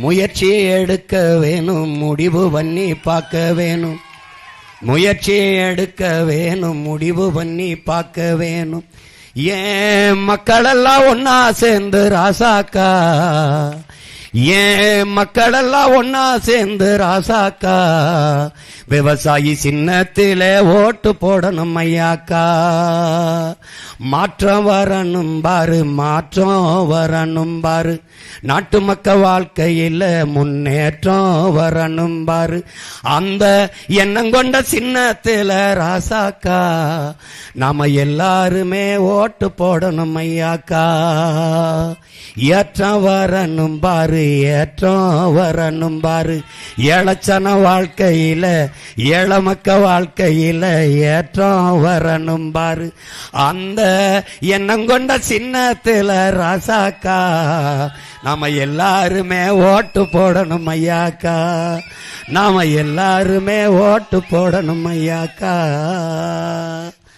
முயற்சி எடுக்க வேணும், முடிவு பண்ணி பார்க்க வேணும். முயற்சி எடுக்க வேணும், முடிவு பண்ணி பார்க்க வேணும். ஏன் மக்களெல்லாம் ஒன்னா சேர்ந்து ராசாக்கா, ஏன் மக்களெல்லாம் ஒன்னா சேர்ந்து ராசாக்கா, விவசாயி சின்னத்திலே ஓட்டு போடணும் ஐயாக்கா. மாற்றம் வரணும் பாரு, மாற்றம் வரணும் பாரு, நாட்டு மக்கள் வாழ்க்கையில் முன்னேற்றம் வரணும் பாரு. அந்த எண்ணம் கொண்ட சின்னத்தில ராசாக்கா நாம எல்லாருமே ஓட்டு போடணும் ஐயாக்கா. ஏற்றம் வரணும் பாரு, ஏற்றம் வரணும் பாரு, ஏழச்சன வாழ்க்கையில ஏழை மக்க வாழ்க்கையில ஏற்றம் வரணும் பாரு. அந்த எண்ணம் கொண்ட சின்னத்தில ராசாக்கா நாம எல்லாருமே ஓட்டு போடணும் ஐயாக்கா. நாம எல்லாருமே ஓட்டு போடணும் ஐயாக்கா.